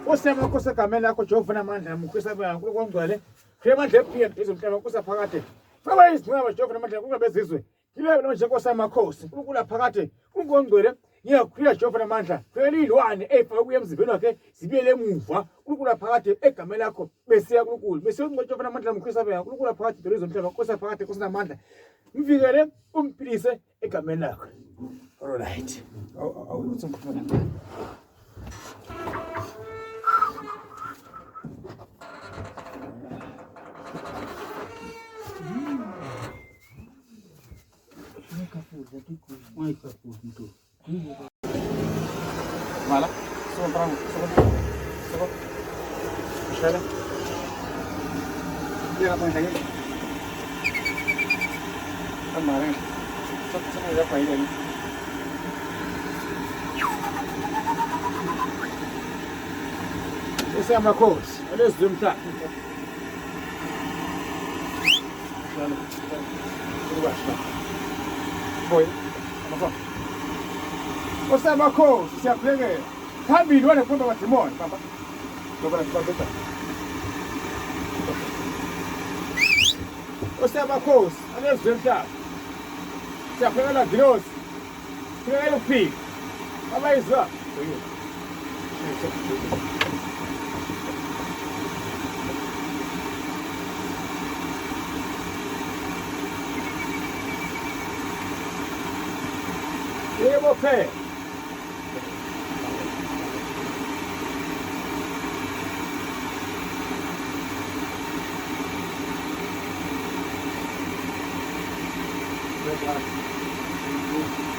Osema kosa kamela akho Jehova namandla mkhwesa bankulu kwangcwele. Kremandla ephiya izomhlaba kosa phakade. Faba izingcwaba Jehova namandla kungabezizwe. Yile nje kosa amakhosi. Unkulunkulu phakade. Ungongcwele. Ngiyakhuya Jehova namandla. Phela ilwane efa ukuya emzimbeni wakhe sibiyele emuva. Unkulunkulu phakade egama lakho besiya kuNkulunkulu. Bese Jehova namandla mkhwesa bankulu. Unkulunkulu phakade izomhlaba kosa phakade kosa namandla. Mvikele umphilise egameni lakho. All right. Awuthi ngikuthona. Mala, sobrang, sobrang. Şöyle. Bir yapmayın hayır. Tamam. Çok yapmayın. Esse é uma coisa. Olha esse zoom tá. Foi. Você é uma coisa. Se aplica. Tá vindo olha quando vai te morrer, papa. Dobra para botar. Você é uma coisa. Olha esse zoom tá. Se aplica na grossa. Pega o pico. Vai isso. E você?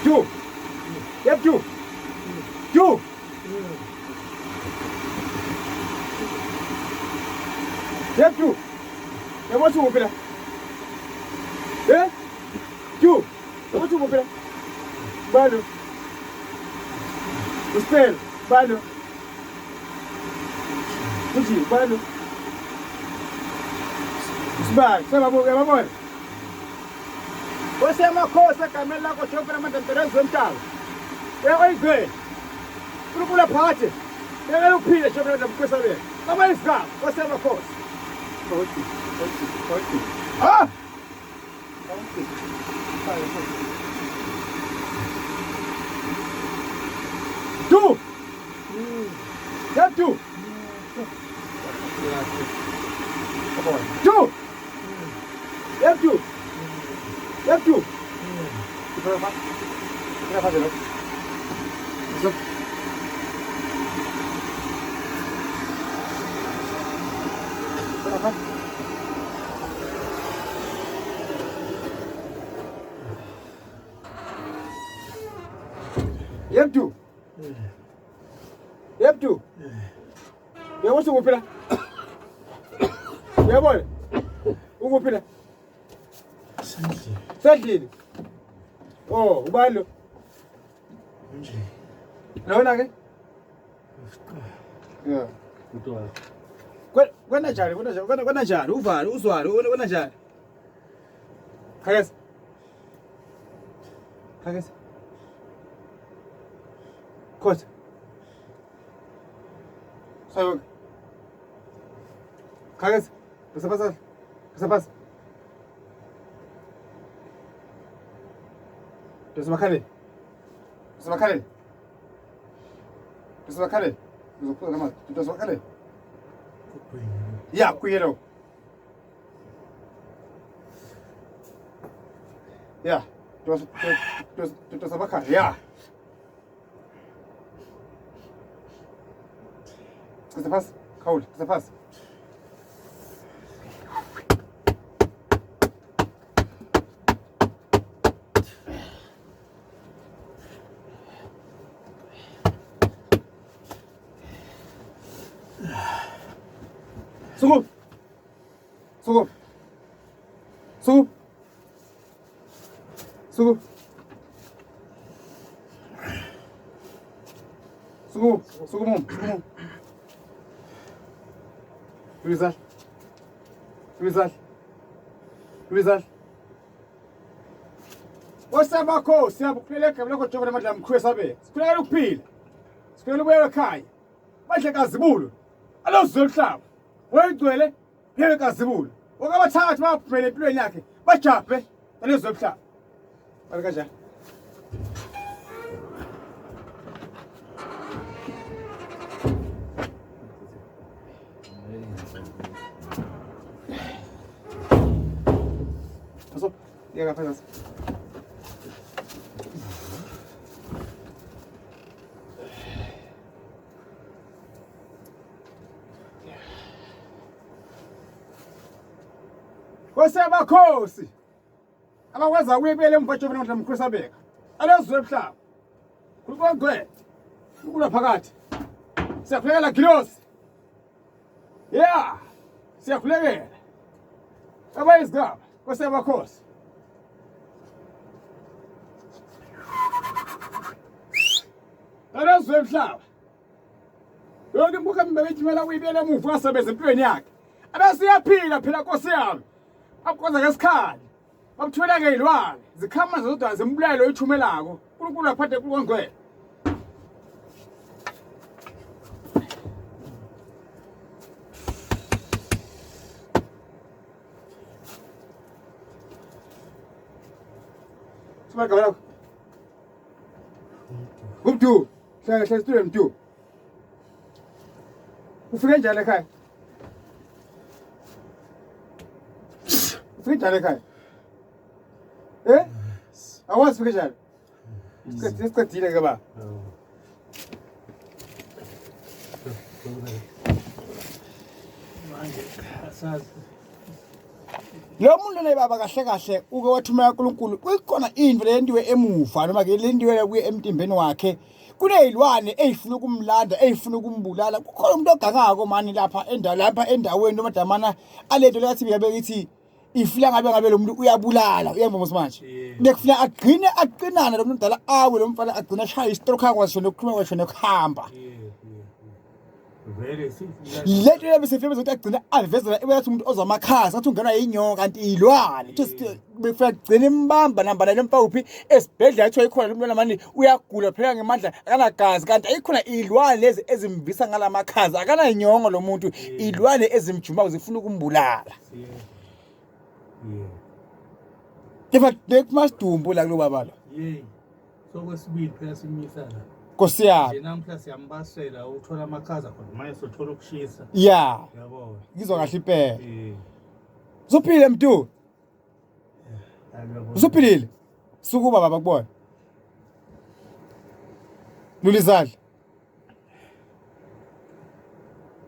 Tu! É tu! Tu! É tu! Eu vou te mostrar. É? Tu! Eu vou te mostrar. Mano. Espera, mano. Fugi, mano. Esbar, chama a boca, amor. Você é uma coisa, Camila, que eu quero manter horizontal. Eu vou ver. Procura parte. Eu não pilha, deixa eu ver o que saber. Não vai ficar. Você é uma coisa. Pode. Ah! Tu! É tu! Tu! É tu! É tu! O que vai fazer? É tu! É tu! Eu vou subir. É bom. O vou pegar. Santi. Oh, o bailo. Não é nada. É. Quando é jari, quando é jari, o vale, o usuário, quando é jari. Cagas. Coisa. Sai. Cagas. Você passa. Desce uma cara. Ya, cuidado. Ya, tu sama cara. Ya. Você faz? Caul, você faz? Sugu. Rizal. Você é uma coisa, você é uma coisa que eu vou te mostrar. Você é uma coisa. Sicela ubuye ekhaya. Badle kazibulo. Alozwe emhlaba. Wayigcwele phele kazibulo. Okabathathu baphumele empilweni yakhe. Bajabhe alozwe emhlaba. Bale kanjani? Pasok. Iya ka pasok. Kwasebakhosi abakwazi ukuyibela emvajoveni ngodla mkhosabeka alezwe emhlaba kuqongwe ukula phakathi siyakhulekela gilosi siyakhulekela abayizigaba kwasebakhosi alezwe emhlaba yonke imbuka mbebethimela uyibela emuva ngasebenza empilweni yakhe abasiyaphila phela Nkosi yami akwaza ngesikhali bakuthwela ke ilwane zikhama zodwa zembulalo ethumelako uNkulunkulu aphathe kuqongwe Sibagabela Umuntu hlala studio mntu Ufike njani ekhaya Ufike njani ekhaya Awazi ufike njani Isikhathile ke ba manje asazi Lo muntu le baba kahle kahle uke wathumela uNkulunkulu kuyikhona into lendiwe emuva noma ke lendiwe kuye emtimbeni wakhe kunezilwane ezifuna ukumlanda ezifuna ukumbulala kukhona umuntu ogangako mani lapha endaweni nomadamana alento lekathi yabe ithi ifila ngabe lo muntu uyabulala uyembona manje nekufuna agcine aqinana lo muntu mdala awe lo mfana agcina ashaya istroke akwazi nokukhuluma kwakhe nokuhamba Vele Letho yabe sefebe zokuthi agcina avezela ebeyathi umuntu ozamakhasi athi ungenwa yinyongo kanti ilwane ukuthi befuna agcina imbamba namba le mfawuphi esibhedlela ethiwa ikhona lo muntu manje uyagula phela ngemandla akanagazi kanti ayikhona ilwane lezi ezimvisa ngalamakhazi akana inyongo lo muntu ilwane ezimjuma zifuna ukumbulala Kefa nekumasidumbu la kulo baba lo sokwesibili phela simisa la Nkosi yami namhla siyambasela uthola amakhaza khona manje sothola ukushisa yabo ngizwa kahle impela usuphile mntu usuphilile sukuba baba kubona Lulizadla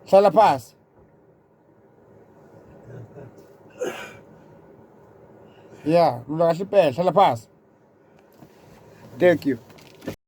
hlala phansi lula kahle impela hlala phansi Thank you